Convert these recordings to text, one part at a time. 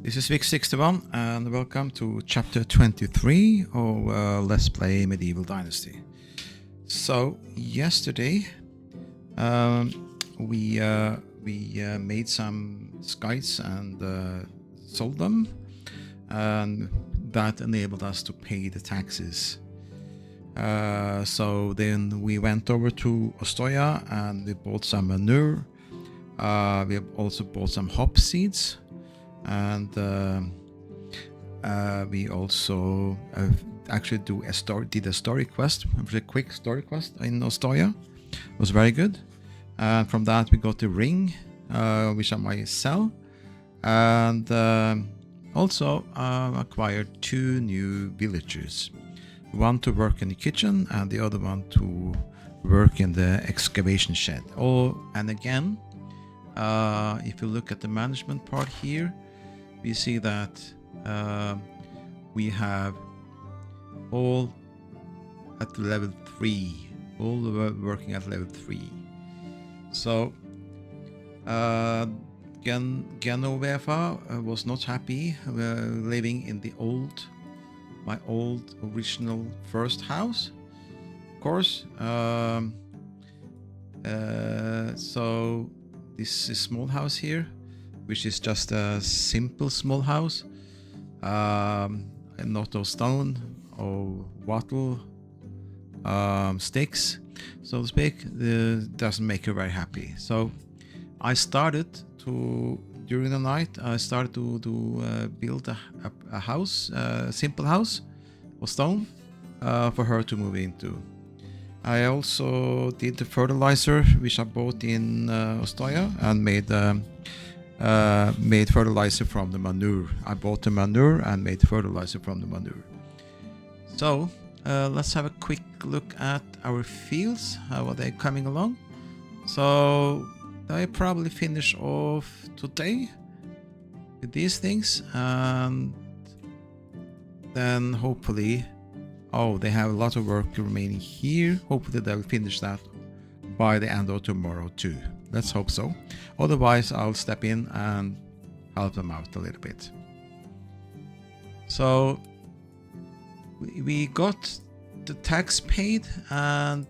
This is Ch24 and welcome to chapter 23 of Let's Play Medieval Dynasty. So yesterday we made some skites and sold them, and that enabled us to pay the taxes. So then we went over to Ostoya and we bought some manure. We have also bought some hop seeds, and we also actually did a story quest, a very quick story quest in Ostoya. It was very good. And from that we got the ring, which I might sell, and also acquired 2 new villagers. One to work in the kitchen and the other one to work in the excavation shed. And again, if you look at the management part here, we see that we have all at level 3, all working at level 3. So Genoveva was not happy living in the my old original first house, of course. So this is small house here, which is just a simple small house, not of stone or wattle sticks, so to speak. Doesn't make her very happy. So I started to, during the night, I started to build a house, a simple house of stone, for her to move into. I also did the fertilizer, which I bought in Ostoya, and made fertilizer from the manure. I bought the manure and made fertilizer from the manure. So let's have a quick look at our fields, how are they coming along. So I probably finish off today with these things, and then hopefully, they have a lot of work remaining here. Hopefully they'll finish that by the end of tomorrow too. Let's hope so. Otherwise I'll step in and help them out a little bit. So we got the tax paid, and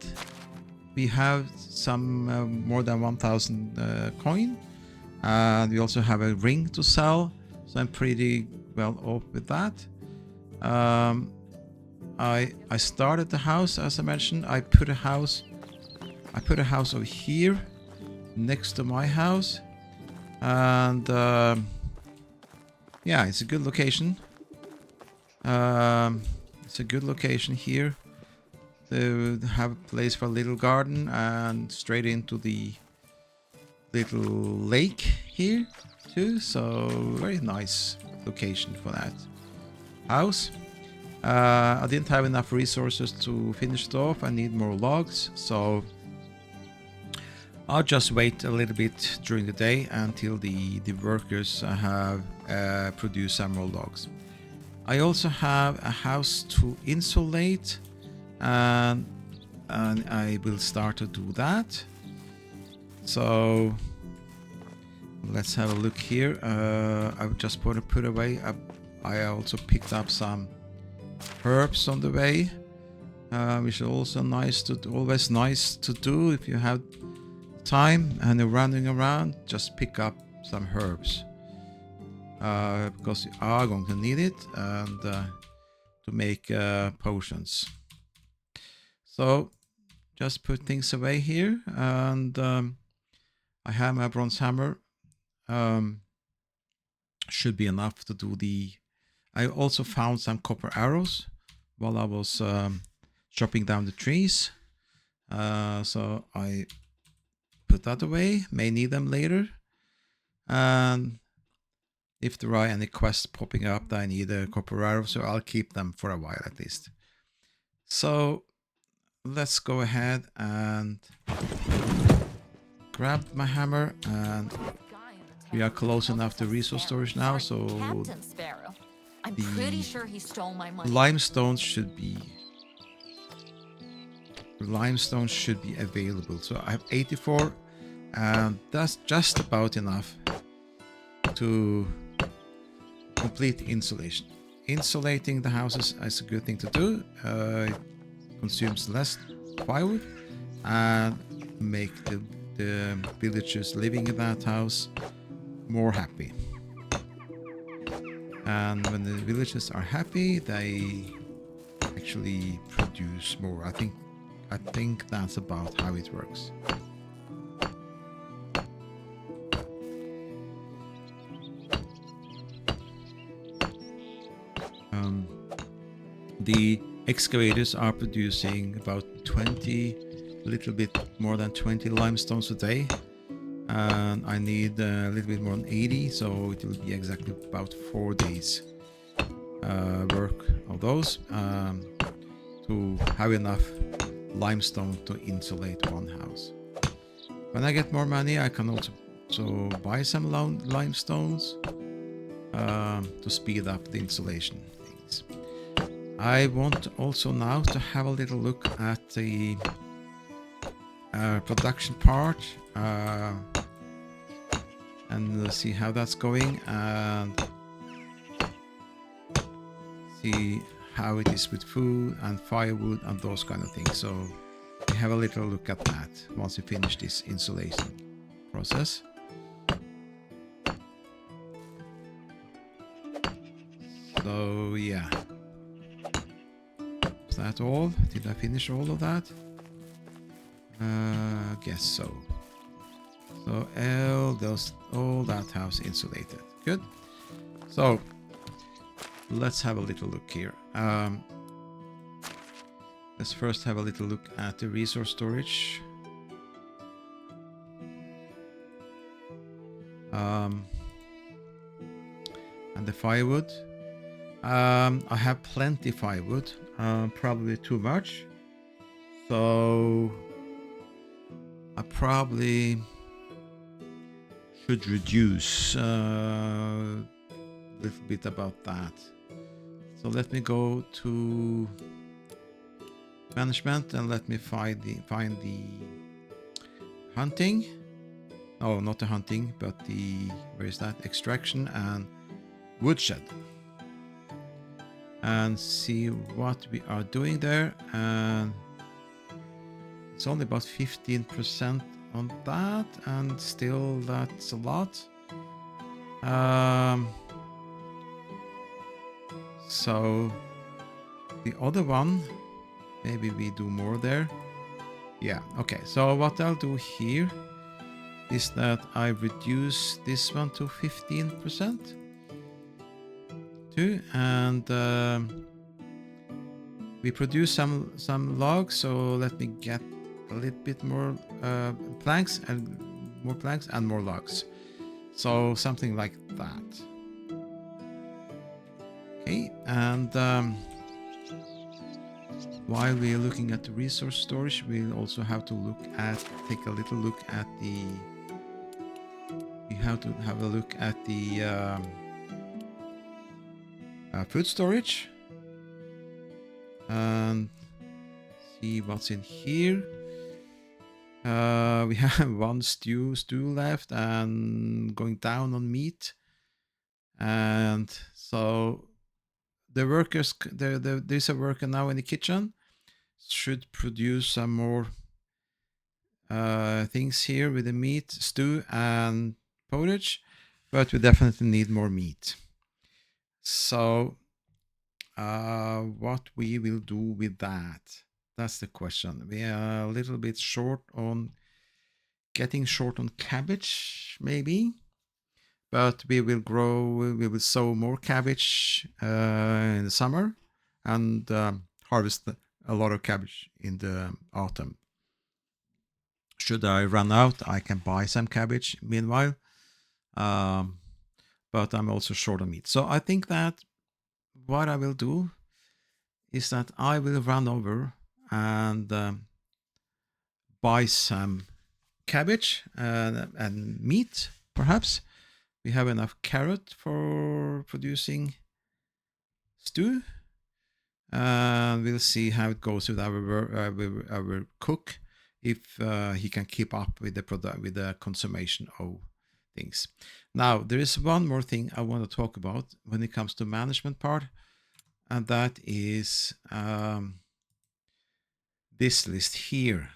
we have some more than 1,000 coin, and we also have a ring to sell, so I'm pretty well off with that. I started the house, as I mentioned. I put a house over here next to my house, and yeah, it's a good location. It's a good location here. They have a place for a little garden and straight into the little lake here too, so very nice location for that house. I didn't have enough resources to finish it off. I need more logs, so I'll just wait a little bit during the day until the workers have produced some more logs. I also have a house to insulate, and I will start to do that. So let's have a look here. I just want to put away. I also picked up some herbs on the way, which is also always nice to do if you have time and you're running around. Just pick up some herbs, because you are going to need it, and to make potions. So just put things away here, and I have my bronze hammer. Should be enough to do the. I also found some copper arrows while I was chopping down the trees, so I put that away. May need them later, and if there are any quests popping up that I need a copper arrow, so I'll keep them for a while at least. So let's go ahead and grab my hammer, and we are close enough to resource storage now, so I'm pretty sure he stole my money. limestone should be available. So I have 84, and that's just about enough to complete insulation. Insulating the houses is a good thing to do. It consumes less firewood and make the villagers living in that house more happy. And when the villagers are happy, they actually produce more. I think that's about how it works. The excavators are producing about 20, a little bit more than 20 limestones a day. And I need a little bit more than 80, so it will be exactly about 4 days work of those to have enough limestone to insulate one house. When I get more money, I can also buy some limestones to speed up the insulation things. I want also now to have a little look at the production part and see how that's going and see how it is with food and firewood and those kind of things. So we have a little look at that once we finish this insulation process. So yeah, is that all? Did I finish all of that? Guess so. So all that house insulated. Good. So let's have a little look here. Let's first have a little look at the resource storage. And the firewood. I have plenty firewood, probably too much. So I probably should reduce a little bit about that. So let me go to management and let me find the hunting. Oh, not the hunting, but the, where is that? Extraction and woodshed. And see what we are doing there. And it's only about 15% on that, and still that's a lot. So the other one, maybe we do more there. Yeah, okay. So what I'll do here is that I reduce this one to 15% too, and we produce some logs. So let me get a little bit more planks and more logs. So something like that. Okay, and while we're looking at the resource storage, we'll also have to take a little look at the. We have to have a look at the food storage and see what's in here. We have one stew left and going down on meat, and so the workers, there's a worker now in the kitchen, should produce some more things here with the meat, stew and porridge, but we definitely need more meat. So what we will do with that, that's the question. We are a little bit getting short on cabbage maybe, but we will sow more cabbage in the summer and harvest a lot of cabbage in the autumn. Should I run out, I can buy some cabbage meanwhile, but I'm also short on meat. So I think that what I will do is that I will run over and buy some cabbage and meat, perhaps. We have enough carrot for producing stew. We'll see how it goes with our cook, if he can keep up with the consumption of things. Now, there is one more thing I want to talk about when it comes to management part, and that is this list here.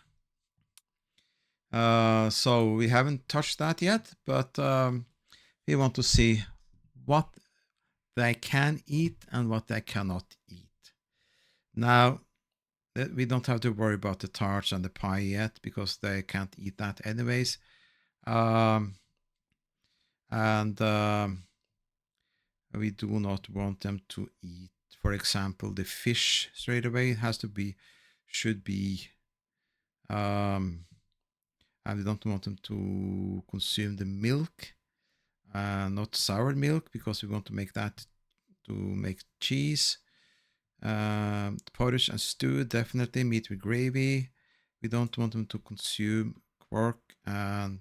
So we haven't touched that yet, but we want to see what they can eat and what they cannot eat. Now, we don't have to worry about the tarts and the pie yet because they can't eat that anyways. We do not want them to eat, for example, the fish straight away. It has to be, should be, and we don't want them to consume the milk, not sour milk, because we want to make that to make cheese. Porridge and stew, definitely. Meat with gravy. We don't want them to consume quark and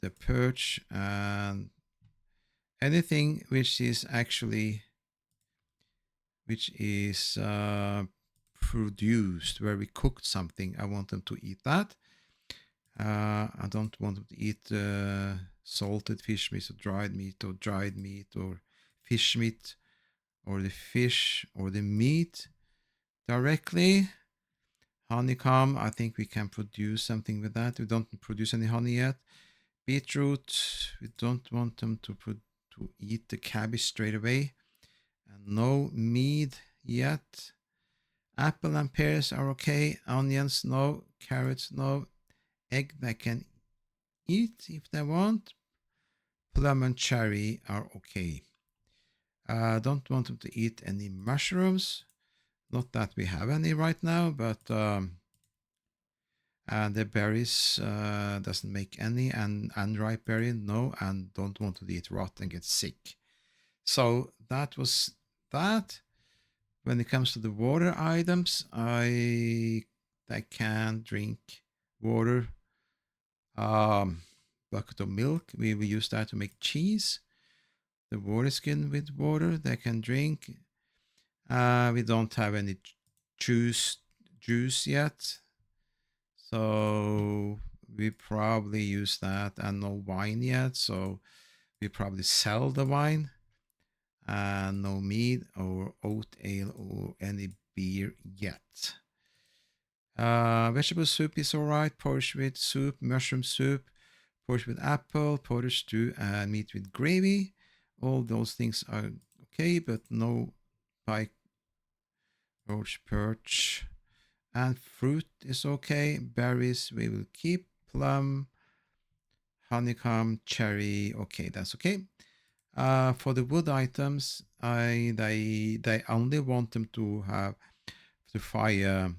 the perch and anything which is actually produced where we cooked something. I want them to eat that. I don't want them to eat salted fish meat or dried meat or fish meat or the fish or the meat directly. Honeycomb, I think we can produce something with that. We don't produce any honey yet. Beetroot, we don't want them to eat the cabbage straight away. And no meat yet. Apple and pears are okay. Onions, no. Carrots, no. Egg they can eat if they want. Plum and cherry are okay. Don't want them to eat any mushrooms. Not that we have any right now, but and the berries doesn't make any, and unripe berry, no, and don't want to eat rot and get sick. So that was that. When it comes to the water items, I can drink water. Bucket of milk, we will use that to make cheese. The water skin with water, they can drink. We don't have any juice yet, so we probably use that, and no wine yet, so we probably sell the wine. And no meat or oat ale or any beer yet. Vegetable soup is alright. Porridge with soup, mushroom soup, porridge with apple, porridge stew, and meat with gravy. All those things are okay, but no pike, roach, perch, and fruit is okay. Berries we will keep. Plum, honeycomb, cherry. Okay, that's okay. For the wood items, they only want them to have to fire.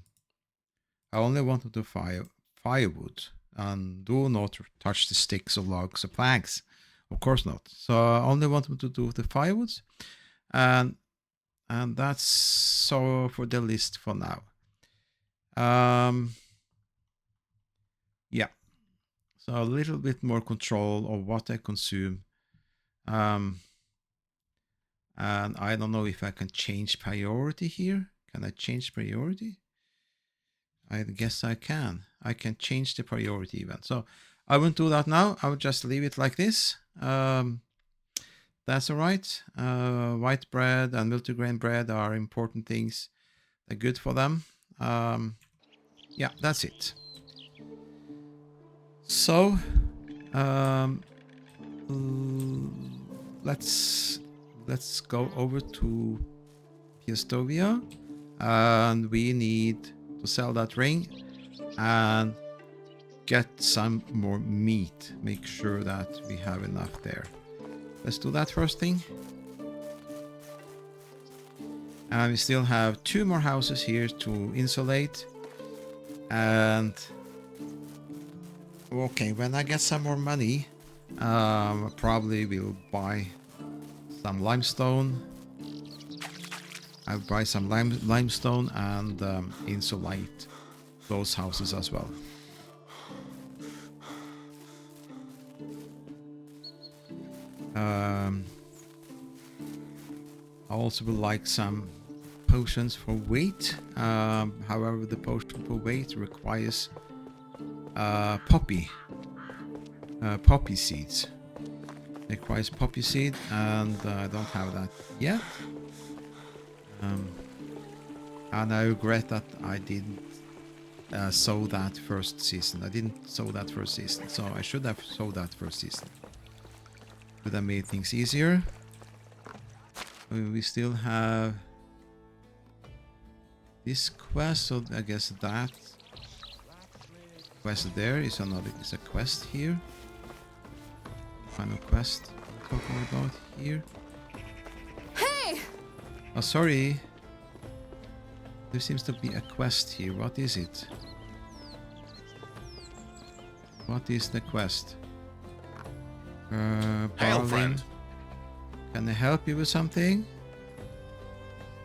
I only want them to fire firewood and do not touch the sticks or logs or planks. Of course not. So I only want them to do the firewoods, and that's so for the list for now. Yeah. So a little bit more control of what I consume. And I don't know if I can change priority here. Can I change priority? I guess I can. I can change the priority even. So I won't do that now. I will just leave it like this. That's all right. White bread and multigrain bread are important things. They're good for them. Yeah, that's it. So let's go over to Piestovia, and we need to sell that ring and get some more meat. Make sure that we have enough there. Let's do that first thing. And we still have 2 more houses here to insulate. And okay, when I get some more money, probably will buy some limestone. I'll buy some limestone and insulate those houses as well. I also would like some potions for weight. However, the potion for weight requires poppy. poppy seeds. It requires poppy seed, and I don't have that yet. And I regret that I didn't sow that first season. I didn't sow that first season, so I should have sowed that first season. Would have made things easier. We still have this quest, so I guess that quest there is a quest here. Final quest talking about here. Hey! Oh, sorry. There seems to be a quest here. What is it? What is the quest? Hail, friend. Can I help you with something?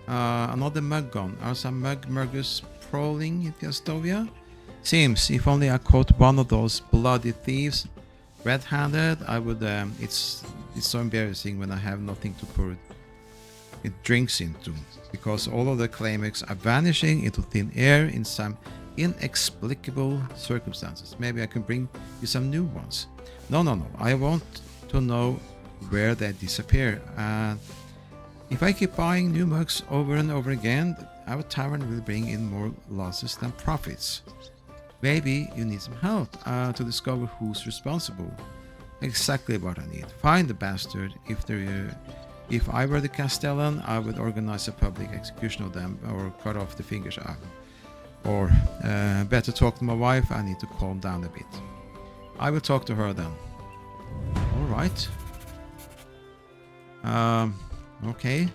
Another mug gun. Are some muggers prowling in Piastovia? Seems, if only I caught one of those bloody thieves red-handed, I would. It's so embarrassing when I have nothing to pour it drinks into, because all of the claymix are vanishing into thin air in some inexplicable circumstances. Maybe I can bring you some new ones. No. I want to know where they disappear. And if I keep buying new mugs over and over again, our tavern will bring in more losses than profits. Maybe you need some help to discover who's responsible. Exactly what I need. Find the bastard. If I were the Castellan, I would organize a public execution of them or cut off the fingers out. Or better talk to my wife. I need to calm down a bit. I will talk to her then. Alright. Okay.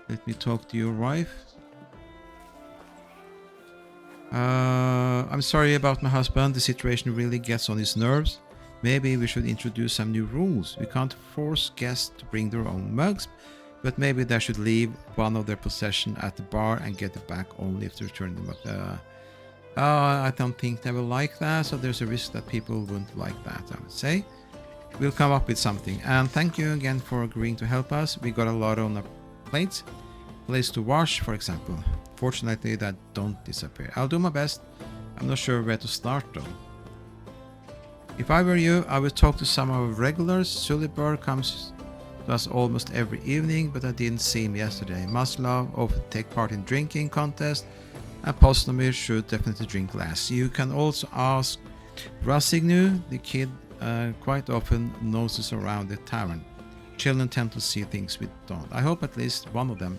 Let me talk to your wife. I'm sorry about my husband. The situation really gets on his nerves. Maybe we should introduce some new rules. We can't force guests to bring their own mugs, but maybe they should leave one of their possession at the bar and get it back only if they return the mug. I don't think they will like that, so there's a risk that people wouldn't like that, I would say. We'll come up with something. And thank you again for agreeing to help us. We got a lot on our plates. Place to wash, for example. Fortunately, that don't disappear. I'll do my best. I'm not sure where to start though. If I were you, I would talk to some of our regulars. Sulliber comes to us almost every evening, but I didn't see him yesterday. Maslov often take part in drinking contests, and Postomir should definitely drink less. You can also ask Rasignu. The kid quite often noses around the tavern. Children tend to see things we don't. I hope at least one of them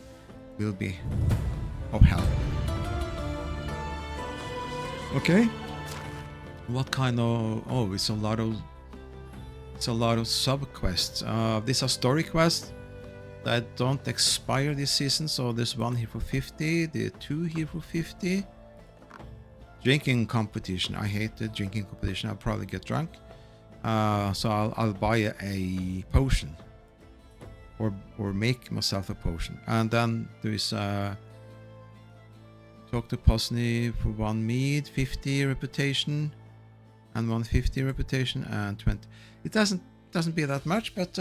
will be of help. Okay. What kind of... Oh, it's a lot of sub quests. These are story quests that don't expire this season. So there's one here for 50, there are two here for 50. Drinking competition. I hate the drinking competition. I'll probably get drunk. So I'll buy a potion, or make myself a potion. And then there is talk to Posny for 1 mead, 50 reputation, and 150 reputation, and 20. It doesn't be that much, but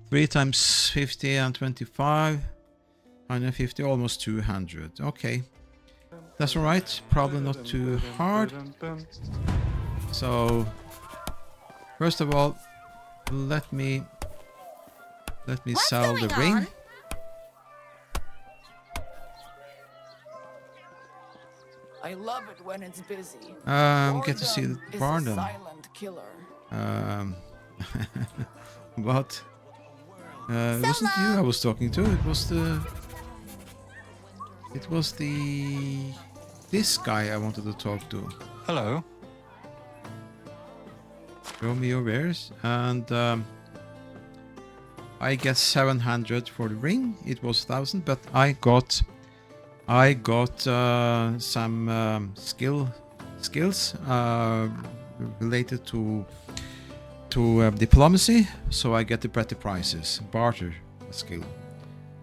3 times 50 and 25, 150, almost 200. Okay, that's all right. Probably not too hard. So first of all, let me sell the ring. I love it when it's busy. Get to see the Barnum. Silent killer. What? It wasn't you I was talking to. It was this guy I wanted to talk to. Hello. Show me your wares, and I get 700 for the ring. It was 1,000, but I got some skills related to diplomacy, so I get the better prices. Barter skill.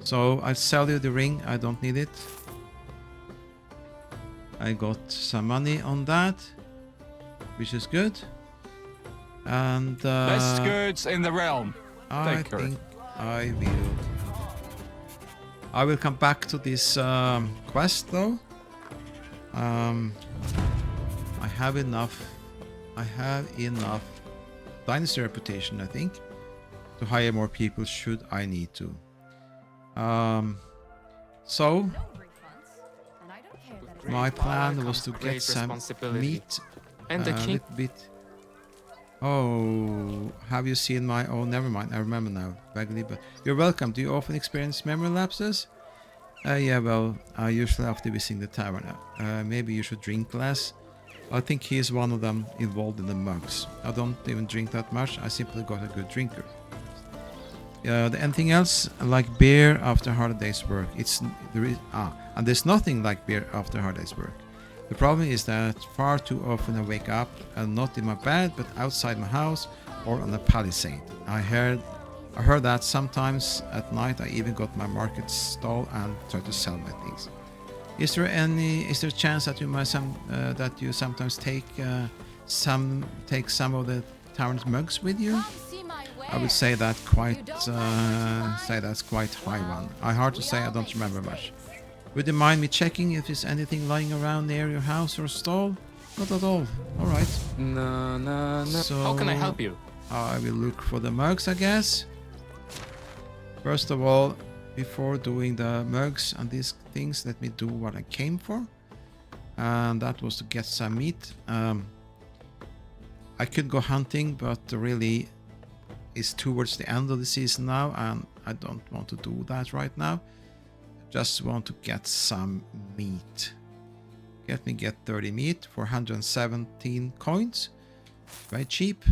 So I sell you the ring. I don't need it. I got some money on that, which is good. And Best goods in the realm. I think I will come back to this quest though. I have enough I have enough dynasty reputation, I think, to hire more people should I need to. So No refunds, and I don't care that my Great power plan was comes to get great some responsibility. meat. And the A king. little bit. Oh, have you seen my? Oh, never mind. I remember now, vaguely. But you're welcome. Do you often experience memory lapses? Yeah. Well, usually after visiting the tavern. Maybe you should drink less. I think he is one of them involved in the mugs. I don't even drink that much. I simply got a good drinker. Anything else like beer after hard day's work? And there's nothing like beer after hard day's work. The problem is that far too often I wake up and not in my bed but outside my house or on a palisade. I heard that sometimes at night I even got my market stall and tried to sell my things. Is there a chance that you sometimes take some of the tavern's mugs with you? come see my wares. I would say that that's quite high one. I hard to say, I don't remember much. Would you mind me checking if there's anything lying around near your house or stall? Not at all. All right. No. So How can I help you? I will look for the mugs, I guess. First of all, before doing the mugs and these things, let me do what I came for. And that was to get some meat. I could go hunting, but really it's towards the end of the season now, and I don't want to do that right now. Just want to get some meat. Let me get 30 meat for 117 coins. Very cheap.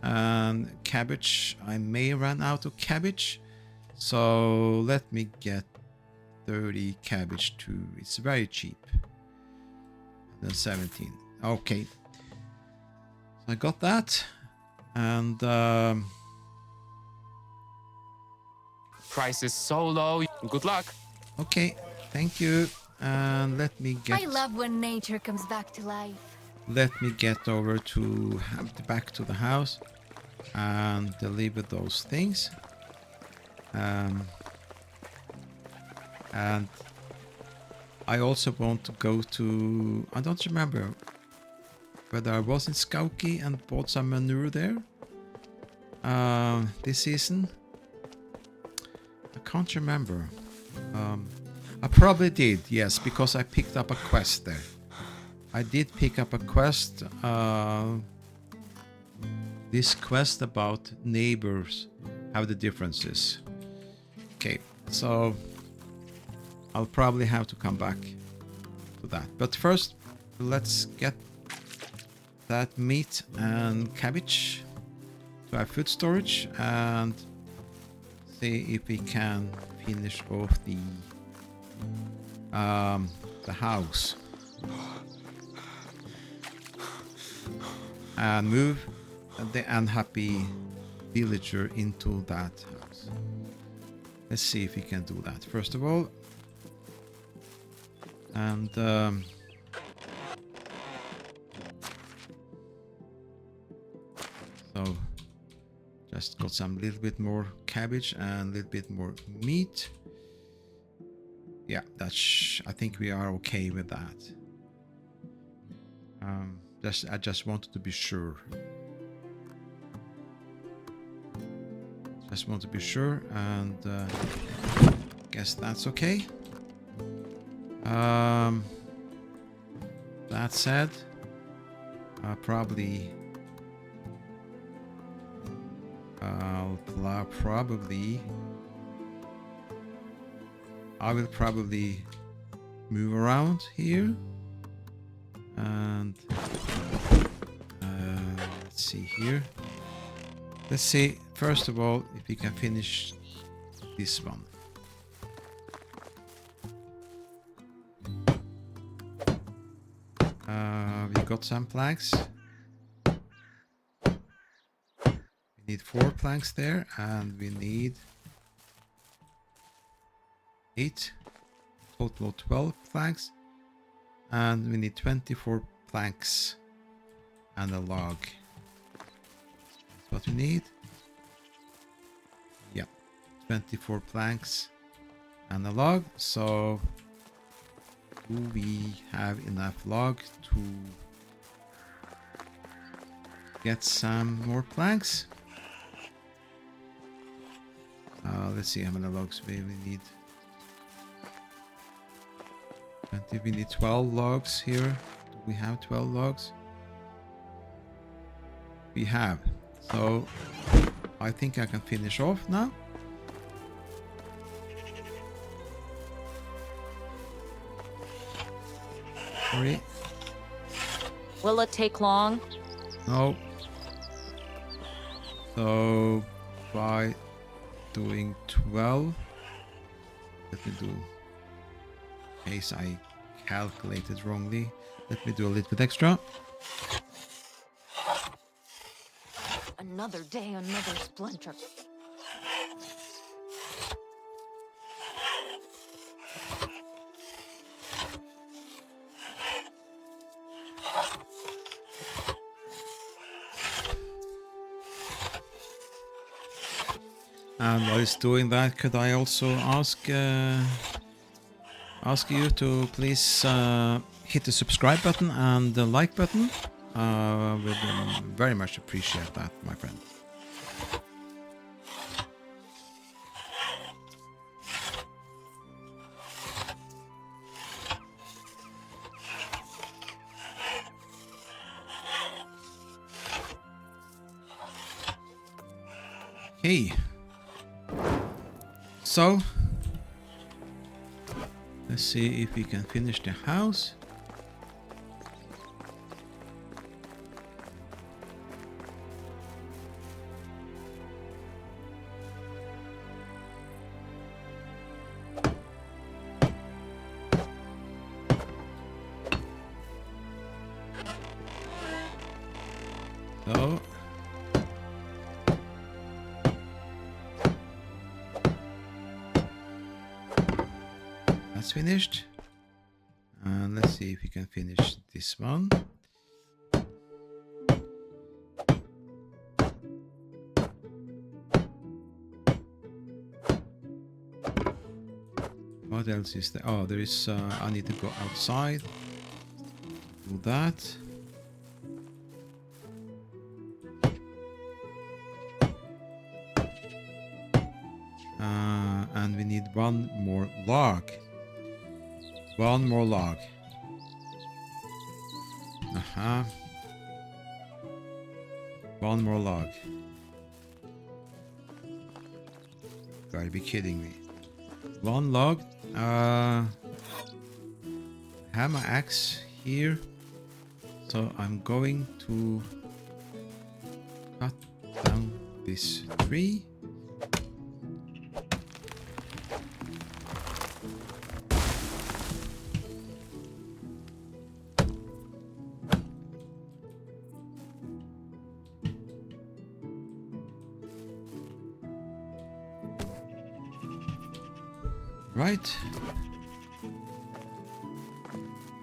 And cabbage, I may run out of cabbage. So let me get 30 cabbage too. It's very cheap. And then 17. Okay. So I got that. And Price is so low. Good luck. okay, thank you. And let me get I love when nature comes back to life. over to back to the house and deliver those things. And I also want to go to, I don't remember whether I was in Skauki and bought some manure there this season. I can't remember. I probably did, yes, because I picked up a quest there. I did pick up a quest. This quest about neighbors, how the differences. Okay, so I'll probably have to come back to that. But first, let's get that meat and cabbage to our food storage and see if we can finish off the house and move the unhappy villager into that house. Let's see if we can do that first of all. And so just got some little bit more cabbage and a little bit more meat. Yeah, that's. I think we are okay with that. I just wanted to be sure. Just want to be sure, and guess that's okay. That said, I will probably move around here and let's see here. Let's see first of all if we can finish this one. We got some planks. We need 4 planks there, and we need 8, total of 12 planks, and we need 24 planks and a log. That's what we need. Yeah, 24 planks and a log. So do we have enough log to get some more planks. Let's see how many logs we need. 20, we need 12 logs here. Do we have 12 logs? We have. So I think I can finish off now. Sorry. Will it take long? No. So by doing 12, let me do, in case I calculated wrongly, let me do a little bit extra. Another day, another splinter. And while it's doing that, could I also ask you to please hit the subscribe button and the like button? We'd very much appreciate that, my friend. Okay. So, let's see if we can finish the house. So, that's finished. And let's see if we can finish this one. What else is there? Oh, there is, I need to go outside. Do that. And we need one more log. One more log. One more log. Gotta be kidding me. One log. I have my axe here. So I'm going to cut down this tree. Right.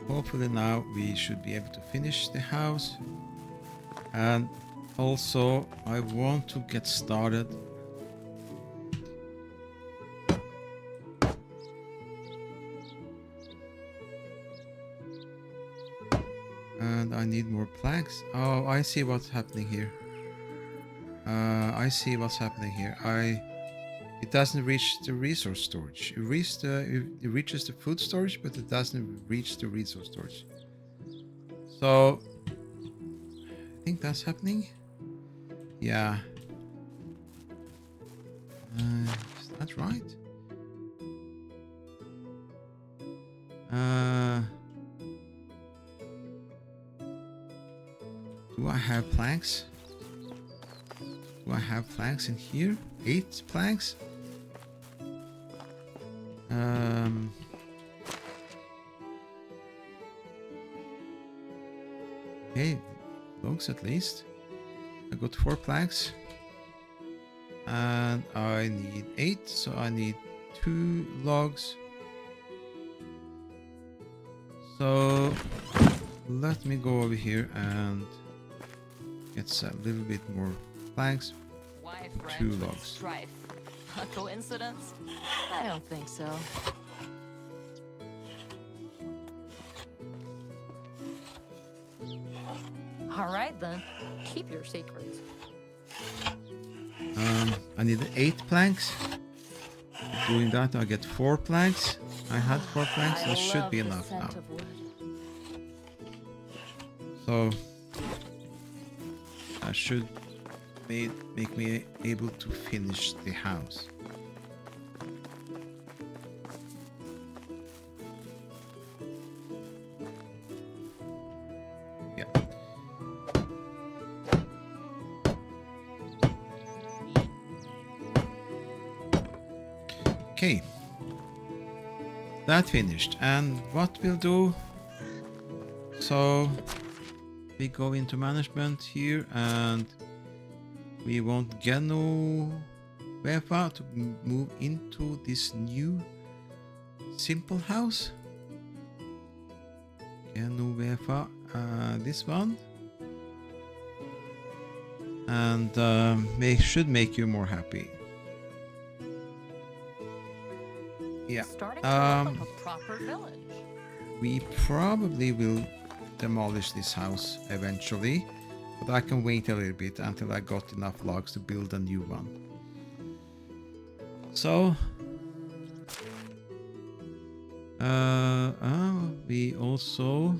Hopefully now we should be able to finish the house. And also I want to get started and I need more planks. Oh, I see what's happening here. I see what's happening here. It doesn't reach the resource storage. It reaches the food storage, but it doesn't reach the resource storage. So I think that's happening. Yeah. Is that right? Do I have planks? Do I have planks in here? 8 planks? Okay, logs at least. I got 4 planks. And I need 8, so I need 2 logs. So let me go over here and get a little bit more planks. Why 2 friends with logs. strife? A coincidence? I don't think so. All right then. keep your secrets. I need 8 planks. Doing that, I get 4 planks. I had 4 planks. That should be enough now. So that should make me able to finish the house. Yeah. Okay. That finished. And what we'll do, so we go into management here and we want Geno Wefa to move into this new simple house. Geno Wefa, this one. And should make you more happy. Yeah. Starting to look like a proper village. We probably will demolish this house eventually, but I can wait a little bit until I got enough logs to build a new one. So we also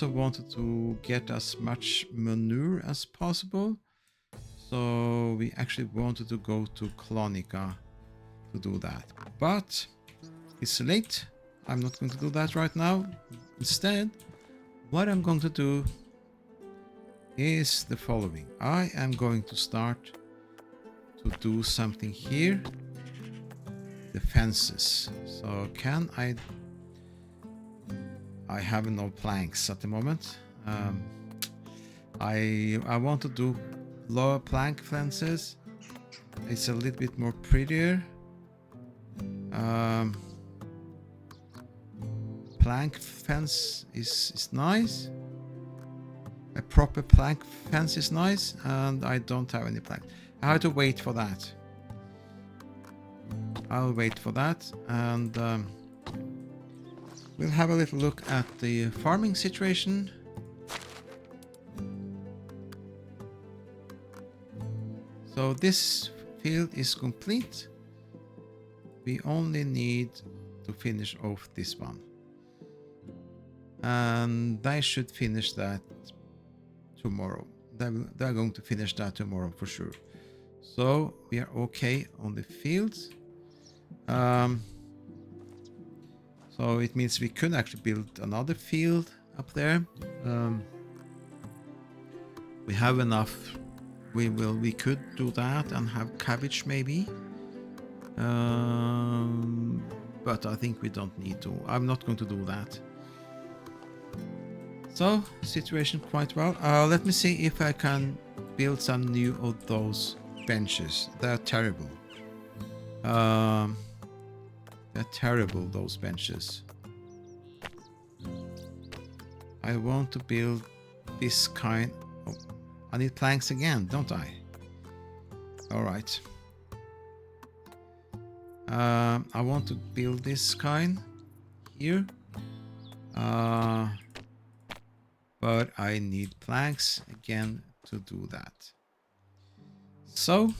wanted to get as much manure as possible, so we actually wanted to go to Clonica to do that, but it's late. I'm not going to do that right now. Instead, what I'm going to do is the following. I am going to start to do something here. The fences. So can I have no planks at the moment. I want to do lower plank fences. It's a little bit more prettier. Plank fence is nice. A proper plank fence is nice, and I don't have any plank. I have to wait for that. I'll wait for that, and we'll have a little look at the farming situation. So this field is complete. We only need to finish off this one. And I should finish that tomorrow. They're going to finish that tomorrow for sure. So we are okay on the fields. So it means we could actually build another field up there. We have enough. We could do that and have cabbage maybe. But I think we don't need to. I'm not going to do that. So, situation quite well. Let me see if I can build some new of those benches. They're terrible. They're terrible, those benches. I want to build this kind. Oh, I need planks again, don't I? Alright. I want to build this kind here. But I need planks again to do that. So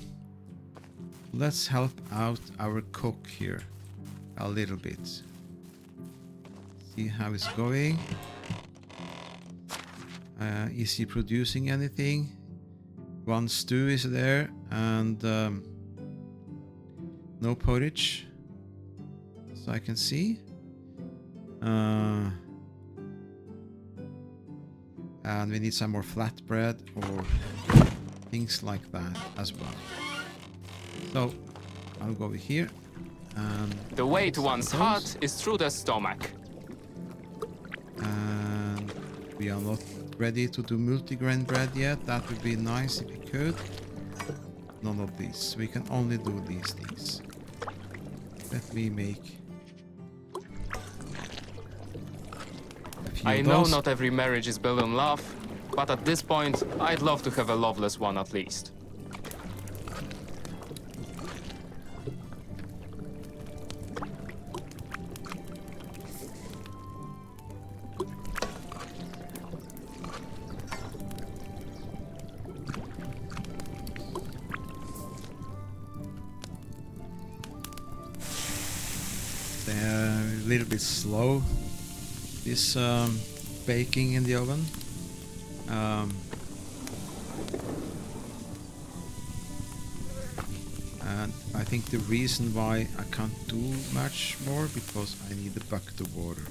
let's help out our cook here a little bit. See how it's going. Is he producing anything? One stew is there, and no porridge, so I can see. And we need some more flatbread or things like that as well. So I'll go over here. And The way to one's heart is through the stomach. And we are not ready to do multigrain bread yet. That would be nice if we could. None of these. We can only do these things. Let me make a few I of know those. not every marriage is built on love, but at this point, I'd love to have a loveless one at least. little bit slow, this baking in the oven. And I think the reason why I can't do much more because I need a bucket of water.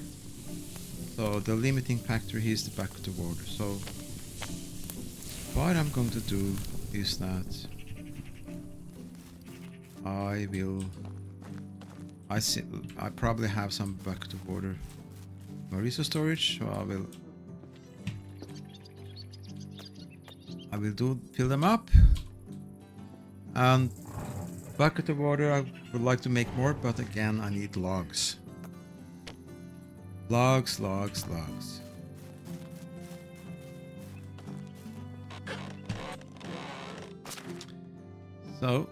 So the limiting factor here is the bucket of water. So what I'm going to do is that I probably have some bucket of water in my resource storage, so I will fill them up. And bucket of water, I would like to make more, but again I need logs. Logs. So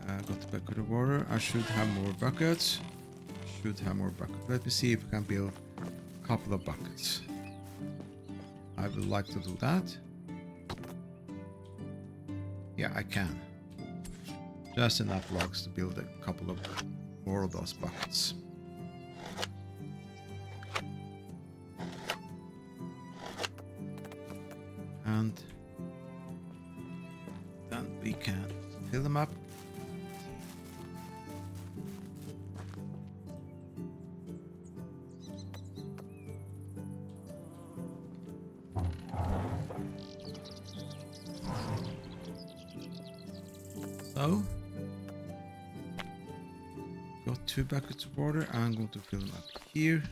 I got the bucket of water. I should have more buckets. Let me see if I can build a couple of buckets. I would like to do that. Yeah, I can. Just enough logs to build a couple of more of those buckets. And then we can fill them up. So, got 2 buckets of water. I'm going to fill them up here.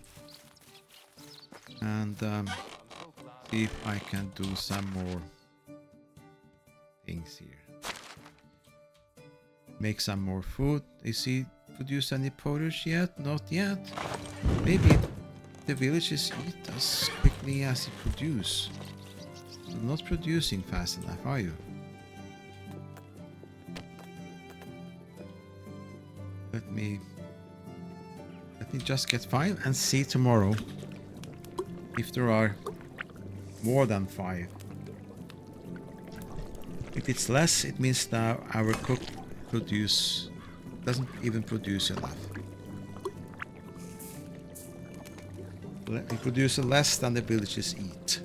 And see if I can do some more things here. Make some more food. Is he produced any pottage yet? Not yet. Maybe the villagers eat as quickly as he produce. You're not producing fast enough, are you? Let me just get 5 and see tomorrow if there are more than 5. If it's less, it means that our cook doesn't even produce enough. He produces less than the villagers eat.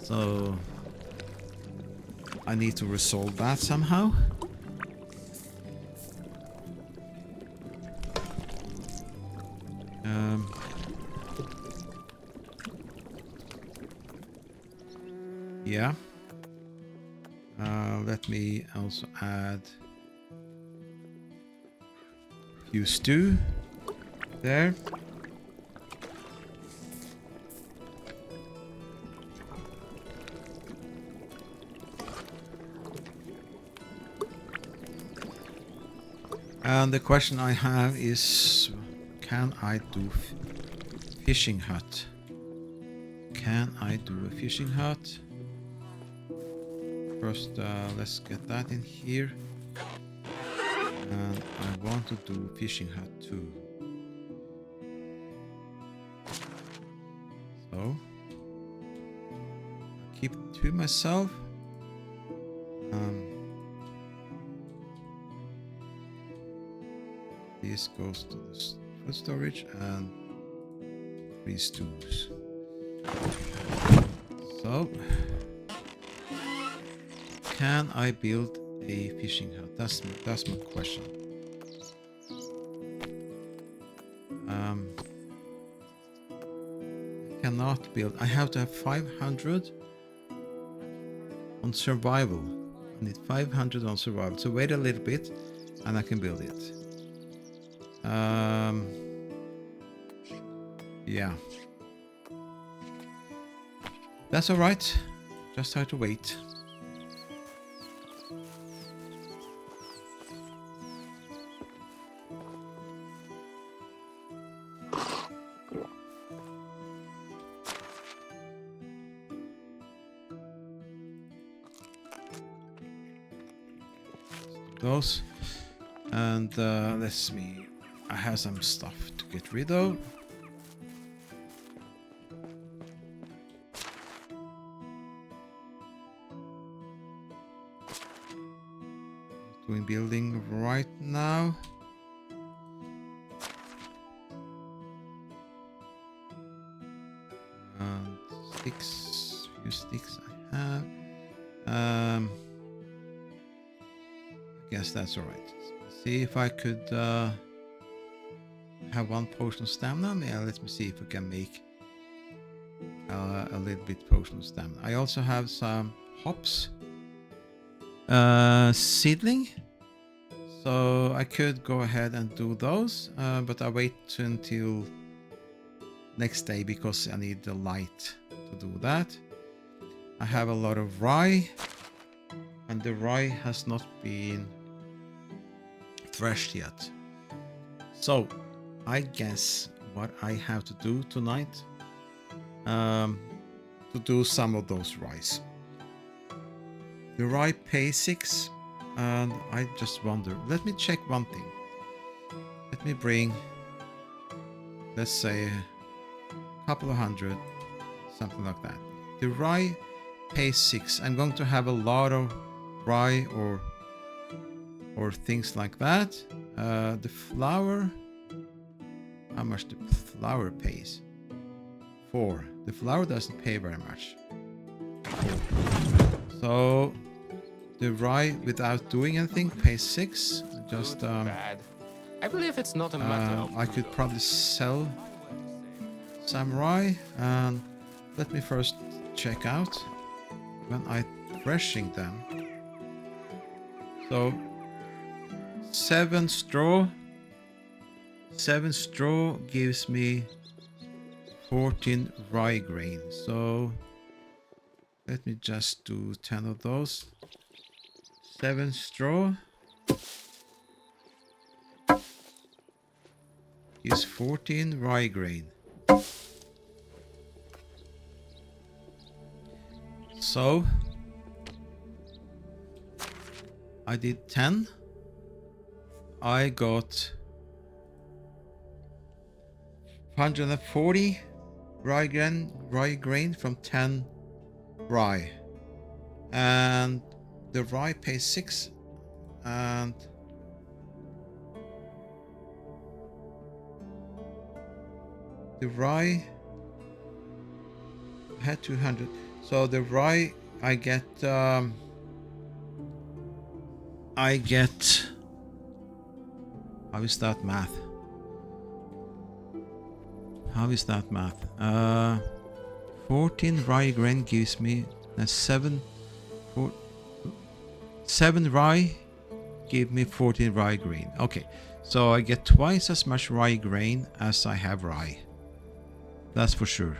So I need to resolve that somehow. Yeah. Let me also add a few stew there. And the question I have is, can I do fishing hut? Can I do a fishing hut? First, let's get that in here. And I want to do fishing hut too. So, keep it to myself. This goes to the food storage and 3 stews. So, can I build a fishing hut? That's my question. I cannot build. I have to have 500 on survival. I need 500 on survival. So wait a little bit, and I can build it. Yeah. That's all right. Just have to wait. Those. And let's see. I have some stuff to get rid of. doing building right now. And sticks, few sticks I have. I guess that's alright. See if I could have 1 potion of stamina. Yeah, let me see if we can make a little bit potion of stamina. I also have some hops seedling, so I could go ahead and do those, but I wait until next day because I need the light to do that. I have a lot of rye, and the rye has not been threshed yet. So I guess what I have to do tonight to do some of those ryes. The rye pays 6, and I just wonder. Let me check one thing. Let me bring, let's say, a couple of hundred, something like that. The rye pays 6. I'm going to have a lot of rye or things like that. The flour, how much the flour pays? 4. The flour doesn't pay very much. So the rye without doing anything pays 6. Just Bad. I believe it's not a matter of I could probably sell some rye, and let me first check out when I threshing them. So 7 straw gives me 14 rye grain. So let me just do 10 of those. 7 straw is 14 rye grain. So I did 10. I got 140 rye grain from 10 rye, and the rye pays 6, and the rye had 200. So the rye I get how is that math? How is that math? 14 rye grain gives me 7 rye give me 14 rye grain. Okay, so I get twice as much rye grain as I have rye. That's for sure.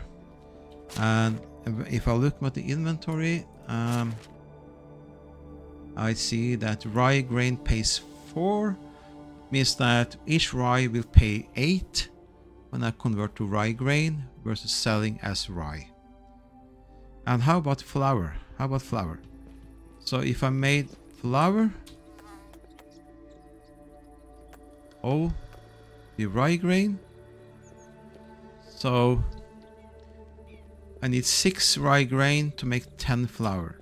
And if I look at the inventory, I see that rye grain pays 4, means that each rye will pay 8 when I convert to rye grain versus selling as rye. And how about flour? So if I made flour, the rye grain, so I need 6 rye grain to make 10 flour.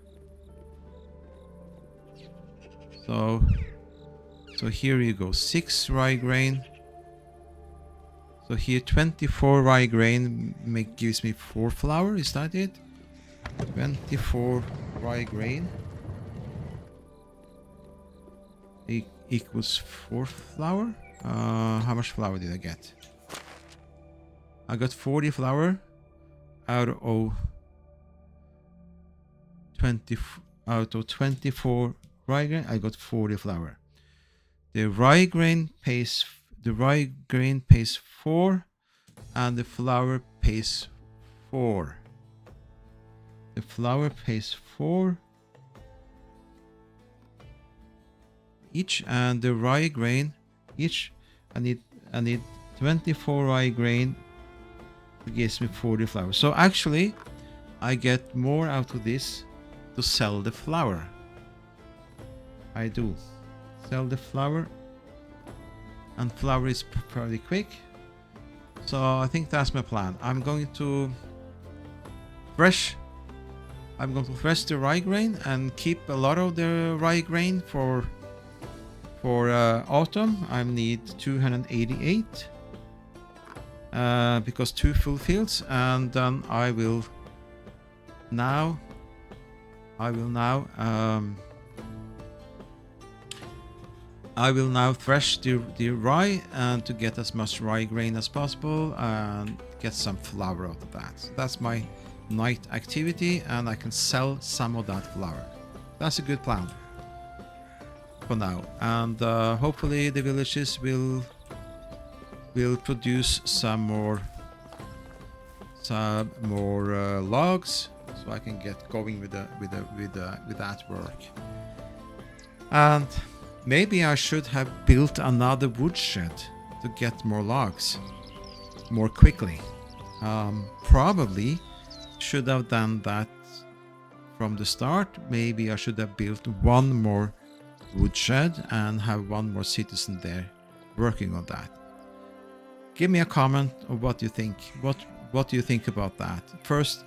So here you go, 6 rye grain. So here 24 rye grain gives me 4 flour, is that it? 24 rye grain equals 4 flour. How much flour did I get? I got 40 flour out of 24 rye grain. I got 40 flour. The rye grain pays 4, and the flour pays 4. The flour pays 4 each, and the rye grain each. I need 24 rye grain. It gives me 40 flour. So actually, I get more out of this to sell the flour. I do sell the flour, and flour is fairly quick. So I think that's my plan. I'm going to thresh the rye grain and keep a lot of the rye grain for For autumn, I need 288 because 2 full fields, and then I will now thresh the rye and to get as much rye grain as possible and get some flour out of that. So that's my night activity, and I can sell some of that flour. That's a good plan for now, and hopefully the villages will produce some more logs, so I can get going with that work. And maybe I should have built another woodshed to get more logs more quickly. Probably should have done that from the start. Maybe I should have built one more woodshed and have one more citizen there working on that. Give me a comment of what you think. What do you think about that? First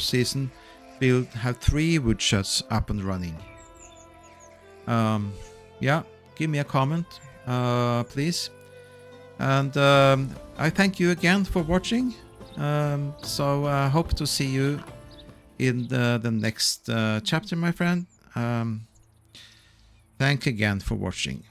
season, have 3 woodsheds up and running. Yeah, give me a comment, please. And I thank you again for watching. So I hope to see you in the next chapter, my friend. Thank again for watching.